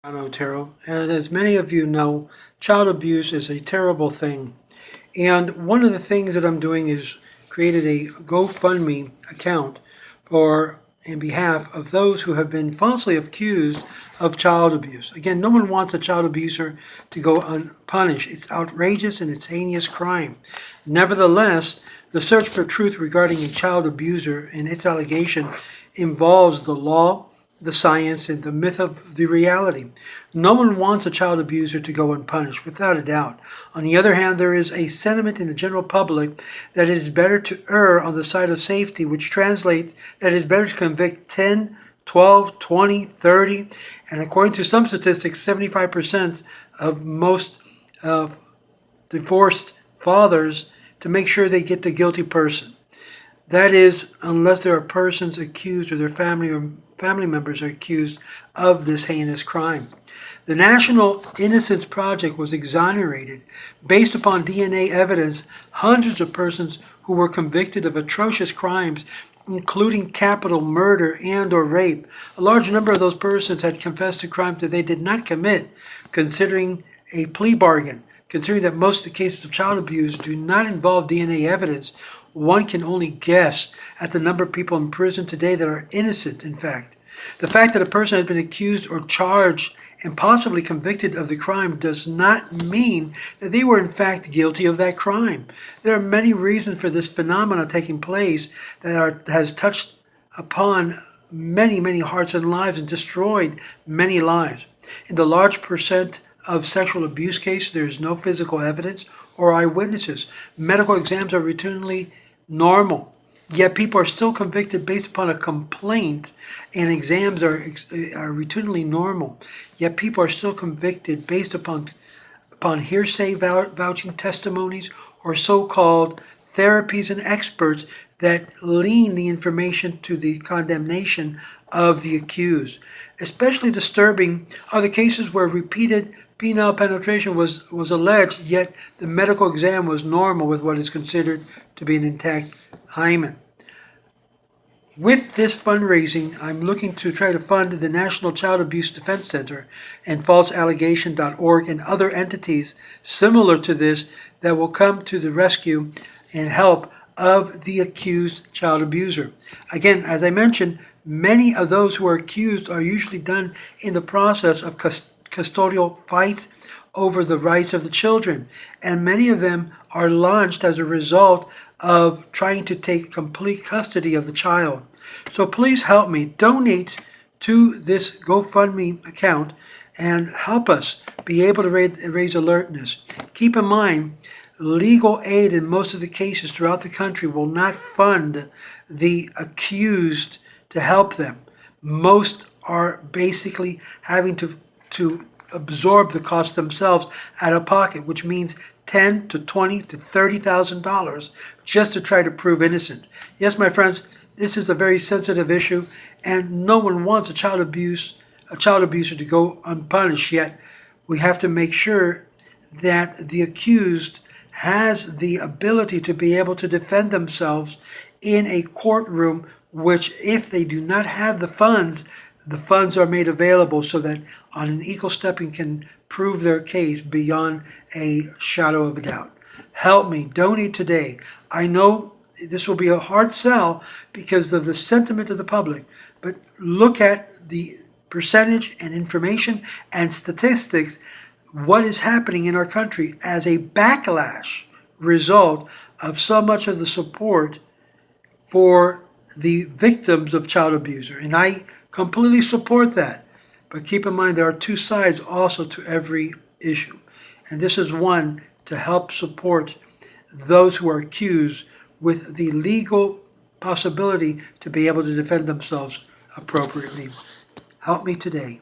Otero. And as many of you know, child abuse is a terrible thing. And one of the things that I'm doing is created a Gofundme account for in behalf of those who have been falsely accused of child abuse. Again, no one wants a child abuser to go unpunished. It's outrageous and it's heinous crime. Nevertheless, the search for truth regarding a child abuser and its allegation involves the law, the science, and the myth of the reality. No one wants a child abuser to go unpunished, without a doubt. On the other hand, there is a sentiment in the general public that it is better to err on the side of safety, which translates that it is better to convict 10, 12, 20, 30, and according to some statistics, 75% of most divorced fathers to make sure they get the guilty person. That is, unless there are persons accused or their family members are accused of this heinous crime. The National Innocence Project was exonerated based upon DNA evidence hundreds of persons who were convicted of atrocious crimes, including capital murder and or rape. A large number of those persons had confessed to crimes that they did not commit, considering a plea bargain. Considering that most of the cases of child abuse do not involve DNA evidence, one can only guess at the number of people in prison today that are innocent, in fact. The fact that a person has been accused or charged and possibly convicted of the crime does not mean that they were in fact guilty of that crime. There are many reasons for this phenomenon taking place that has touched upon many hearts and lives and destroyed many lives. In the large percent of sexual abuse cases, there is no physical evidence or eyewitnesses. Medical exams are routinely normal, yet people are still convicted based upon a complaint, and exams are routinely normal, yet people are still convicted based upon hearsay vouching testimonies or so-called therapies and experts that lean the information to the condemnation of the accused. Especially disturbing are the cases where repeated penile penetration was alleged, yet the medical exam was normal with what is considered to be an intact hymen. With this fundraising, I'm looking to try to fund the National Child Abuse Defense Center and falseallegation.org and other entities similar to this that will come to the rescue and help of the accused child abuser. Again, as I mentioned, many of those who are accused are usually done in the process of custodial fights over the rights of the children, and many of them are launched as a result of trying to take complete custody of the child. So please help me donate to this GoFundMe account and help us be able to raise alertness. Keep in mind, legal aid in most of the cases throughout the country will not fund the accused to help them. Most are basically having to absorb the cost themselves out of pocket, which means $10,000 to $20,000 to $30,000 just to try to prove innocent. Yes, my friends, this is a very sensitive issue, and no one wants a child abuser to go unpunished. Yet we have to make sure that the accused has the ability to be able to defend themselves in a courtroom, which if they do not have the funds are made available so that on an equal stepping can prove their case beyond a shadow of a doubt. Help me, donate today. I know this will be a hard sell because of the sentiment of the public, but look at the percentage and information and statistics, what is happening in our country as a backlash result of so much of the support for the victims of child abuser. And I completely support that. But keep in mind there are two sides also to every issue. And this is one to help support those who are accused with the legal possibility to be able to defend themselves appropriately. Help me today.